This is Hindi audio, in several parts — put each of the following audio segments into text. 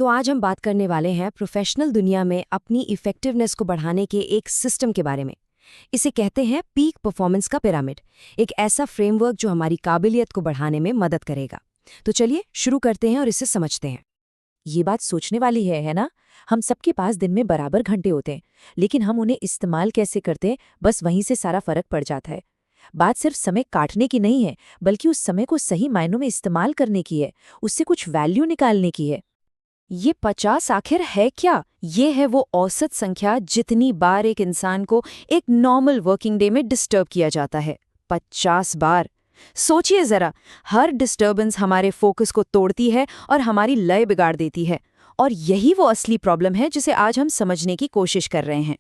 तो आज हम बात करने वाले हैं प्रोफेशनल दुनिया में अपनी इफेक्टिवनेस को बढ़ाने के एक सिस्टम के बारे में। इसे कहते हैं पीक परफॉर्मेंस का पिरामिड, एक ऐसा फ्रेमवर्क जो हमारी काबिलियत को बढ़ाने में मदद करेगा। तो चलिए शुरू करते हैं और इसे समझते हैं। ये बात सोचने वाली है ना? हम सबके पास दिन में बराबर घंटे होते हैं, लेकिन हम उन्हें इस्तेमाल कैसे करते हैं, बस वहीं से सारा फर्क पड़ जाता है। बात सिर्फ समय काटने की नहीं है, बल्कि उस समय को सही मायनों में इस्तेमाल करने की है, उससे कुछ वैल्यू निकालने की है। ये 50 आखिर है क्या? ये है वो औसत संख्या जितनी बार एक इंसान को एक नॉर्मल वर्किंग डे में डिस्टर्ब किया जाता है। 50 बार। सोचिए जरा, हर डिस्टर्बेंस हमारे फोकस को तोड़ती है और हमारी लय बिगाड़ देती है। और यही वो असली प्रॉब्लम है जिसे आज हम समझने की कोशिश कर रहे हैं।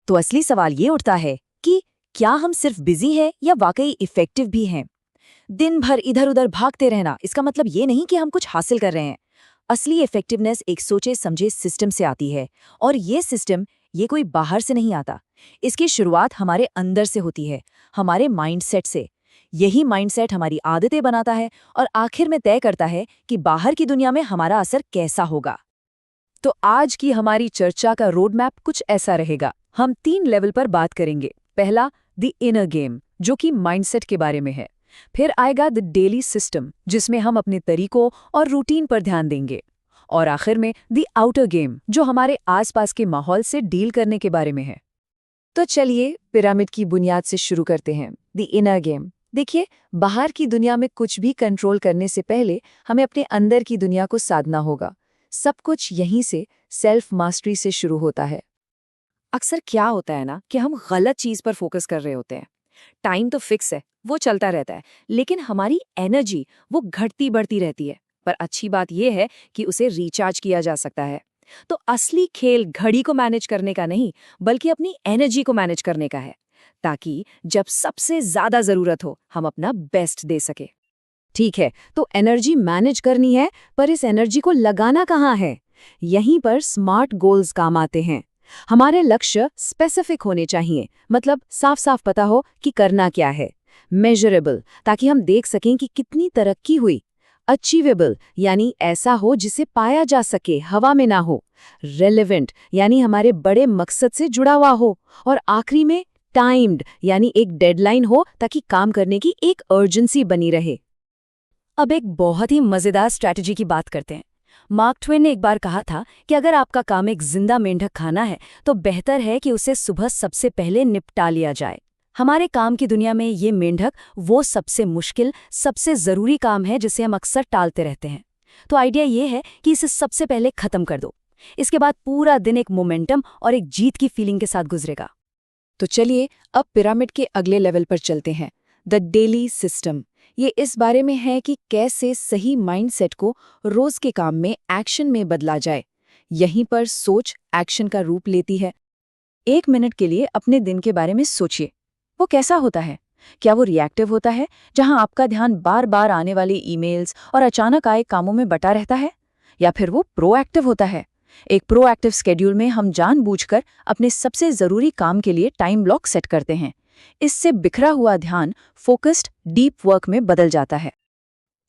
तो असली सवाल ये उठता है कि क्या हम सिर्फ बिजी हैं या वाकई इफेक्टिव भी हैं? दिन भर इधर उधर भागते रहना, इसका मतलब ये नहीं कि हम कुछ हासिल कर रहे हैं। असली इफेक्टिवनेस एक सोचे समझे सिस्टम से आती है, और ये सिस्टम ये कोई बाहर से नहीं आता। इसकी शुरुआत हमारे अंदर से होती है, हमारे माइंडसेट से। यही माइंडसेट हमारी आदतें बनाता है और आखिर में तय करता है कि बाहर की दुनिया में हमारा असर कैसा होगा। तो आज की हमारी चर्चा का रोड मैप कुछ ऐसा रहेगा। हम 3 लेवल पर बात करेंगे। पहला, द इनर गेम, जो कि माइंडसेट के बारे में है। फिर आएगा द डेली सिस्टम, जिसमें हम अपने तरीकों और रूटीन पर ध्यान देंगे। और आखिर में द आउटर गेम, जो हमारे आसपास के माहौल से डील करने के बारे में है। तो चलिए पिरामिड की बुनियाद से शुरू करते हैं, द इनर गेम। देखिए, बाहर की दुनिया में कुछ भी कंट्रोल करने से पहले हमें अपने अंदर की दुनिया को साधना होगा। सब कुछ यहीं से, सेल्फ मास्टरी से शुरू होता है। अक्सर क्या होता है ना कि हम गलत चीज पर फोकस कर रहे होते हैं। टाइम तो फिक्स है, वो चलता रहता है, लेकिन हमारी एनर्जी वो घटती बढ़ती रहती है। पर अच्छी बात यह है कि उसे रिचार्ज किया जा सकता है। तो असली खेल घड़ी को मैनेज करने का नहीं, बल्कि अपनी एनर्जी को मैनेज करने का है, ताकि जब सबसे ज्यादा जरूरत हो हम अपना बेस्ट दे सके। ठीक है, तो एनर्जी मैनेज करनी है, पर इस एनर्जी को लगाना कहाँ है? यहीं पर स्मार्ट गोल्स काम आते हैं। हमारे लक्ष्य स्पेसिफिक होने चाहिए, मतलब साफ साफ पता हो कि करना क्या है। मेजरेबल, ताकि हम देख सकें कि कितनी तरक्की हुई। अचीवेबल, यानी ऐसा हो जिसे पाया जा सके, हवा में ना हो। रेलेवेंट, यानी हमारे बड़े मकसद से जुड़ा हुआ हो। और आखिरी में टाइम्ड, यानी एक डेडलाइन हो, ताकि काम करने की एक अर्जेंसी बनी रहे। अब एक बहुत ही मजेदार स्ट्रैटेजी की बात करते हैं। मार्क ट्वेन ने एक बार कहा था कि अगर आपका काम एक जिंदा मेंढक खाना है, तो बेहतर है कि उसे सुबह सबसे पहले निपटा लिया जाए। हमारे काम की दुनिया में ये मेंढक वो सबसे मुश्किल, सबसे जरूरी काम है जिसे हम अक्सर टालते रहते हैं। तो आइडिया ये है कि इसे सबसे पहले खत्म कर दो। इसके बाद पूरा दिन एक मोमेंटम और एक जीत की फीलिंग के साथ गुजरेगा। तो चलिए अब पिरामिड के अगले लेवल पर चलते हैं, द डेली सिस्टम। ये इस बारे में है कि कैसे सही माइंडसेट को रोज के काम में, एक्शन में बदला जाए। यहीं पर सोच एक्शन का रूप लेती है। 1 मिनट के लिए अपने दिन के बारे में सोचिए। वो कैसा होता है? क्या वो रिएक्टिव होता है, जहां आपका ध्यान बार बार आने वाले ईमेल्स और अचानक आए कामों में बटा रहता है? या फिर वो प्रोएक्टिव होता है? एक प्रोएक्टिव शेड्यूल में हम जानबूझकर अपने सबसे जरूरी काम के लिए टाइम ब्लॉक सेट करते हैं। इससे बिखरा हुआ ध्यान फोकस्ड डीप वर्क में बदल जाता है।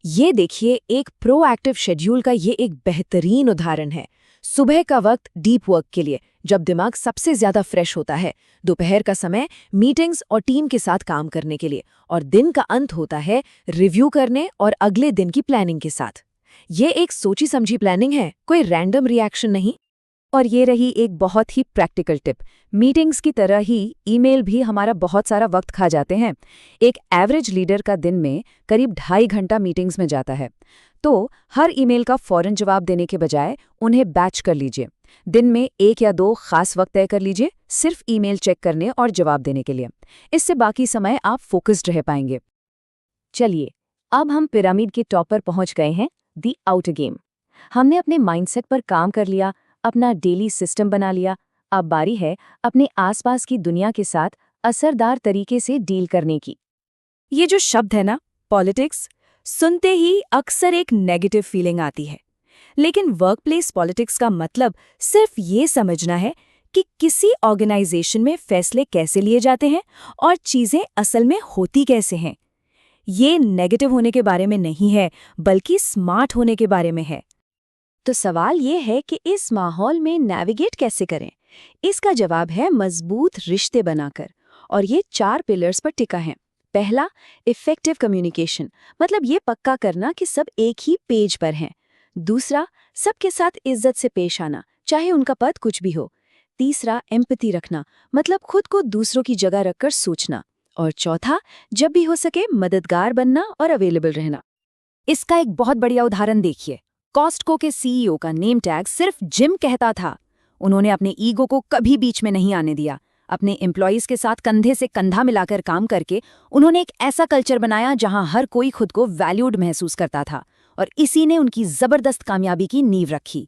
ये देखिए, एक प्रोएक्टिव शेड्यूल का ये एक बेहतरीन उदाहरण है। सुबह का वक्त डीप वर्क के लिए, जब दिमाग सबसे ज्यादा फ्रेश होता है। दोपहर का समय मीटिंग्स और टीम के साथ काम करने के लिए। और दिन का अंत होता है रिव्यू करने और अगले दिन की प्लानिंग के साथ। ये एक सोची समझी प्लानिंग है, कोई रैंडम रिएक्शन नहीं। और ये रही एक बहुत ही प्रैक्टिकल टिप। मीटिंग्स की तरह ही ईमेल भी हमारा बहुत सारा वक्त खा जाते हैं। एक एवरेज लीडर का दिन में करीब 2.5 घंटा मीटिंग्स में जाता है। तो हर ईमेल का फौरन जवाब देने के बजाय उन्हें बैच कर लीजिए। दिन में 1 या 2 खास वक्त तय कर लीजिए, सिर्फ ईमेल चेक करने और जवाब देने के लिए। इससे बाकी समय आप फोकस्ड रह पाएंगे। चलिए, अब हम पिरामिड के टॉप पर पहुंच गए हैं, द आउटर गेम। हमने अपने माइंडसेट पर काम कर लिया, अपना डेली सिस्टम बना लिया। अब बारी है अपने आसपास की दुनिया के साथ असरदार तरीके से डील करने की। ये जो शब्द है ना, पॉलिटिक्स, सुनते ही अक्सर एक नेगेटिव फीलिंग आती है। लेकिन वर्कप्लेस पॉलिटिक्स का मतलब सिर्फ ये समझना है कि किसी ऑर्गेनाइजेशन में फैसले कैसे लिए जाते हैं और चीजें असल में होती कैसे हैं। ये नेगेटिव होने के बारे में नहीं है, बल्कि स्मार्ट होने के बारे में है। तो सवाल ये है कि इस माहौल में नेविगेट कैसे करें। इसका जवाब है मजबूत रिश्ते बनाकर, और ये 4 पिलर्स पर टिका है। पहला, इफेक्टिव कम्युनिकेशन, मतलब ये पक्का करना कि सब एक ही पेज पर हैं। दूसरा, सबके साथ इज्जत से पेश आना, चाहे उनका पद कुछ भी हो। तीसरा, एम्पैथी रखना, मतलब खुद को दूसरों की जगह रखकर सोचना। और चौथा, जब भी हो सके मददगार बनना और अवेलेबल रहना। इसका एक बहुत बढ़िया उदाहरण देखिए। कॉस्टको के सीईओ का नेम टैग सिर्फ जिम कहता था। उन्होंने अपने ईगो को कभी बीच में नहीं आने दिया। अपने एम्प्लॉयज के साथ कंधे से कंधा मिलाकर काम करके उन्होंने एक ऐसा कल्चर बनाया जहां हर कोई खुद को वैल्यूड महसूस करता था, और इसी ने उनकी जबरदस्त कामयाबी की नींव रखी।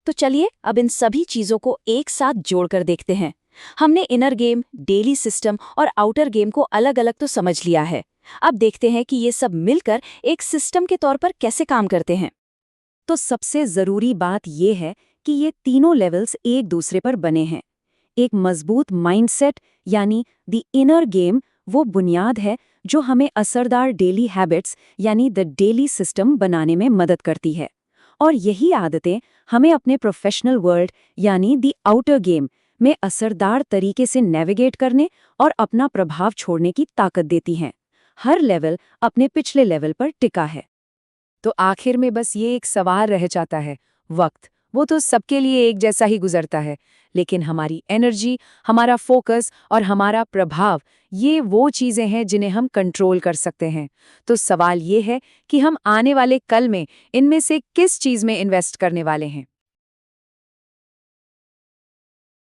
तो चलिए अब इन सभी चीजों को एक साथ जोड़कर देखते हैं। हमने इनर गेम, डेली सिस्टम और आउटर गेम को अलग अलग तो समझ लिया है। अब देखते हैं कि ये सब मिलकर एक सिस्टम के तौर पर कैसे काम करते हैं। तो सबसे जरूरी बात यह है कि ये तीनों लेवल्स एक दूसरे पर बने हैं। एक मजबूत माइंडसेट यानी द इनर गेम वो बुनियाद है जो हमें असरदार डेली हैबिट्स यानी द डेली सिस्टम बनाने में मदद करती है, और यही आदतें हमें अपने प्रोफेशनल वर्ल्ड यानी द आउटर गेम में असरदार तरीके से नेविगेट करने और अपना प्रभाव छोड़ने की ताकत देती हैं। हर लेवल अपने पिछले लेवल पर टिका है। तो आखिर में बस ये एक सवाल रह जाता है, वक्त वो तो सबके लिए एक जैसा ही गुजरता है, लेकिन हमारी एनर्जी, हमारा फोकस और हमारा प्रभाव, ये वो चीज़ें हैं जिन्हें हम कंट्रोल कर सकते हैं। तो सवाल ये है कि हम आने वाले कल में इनमें से किस चीज़ में इन्वेस्ट करने वाले हैं।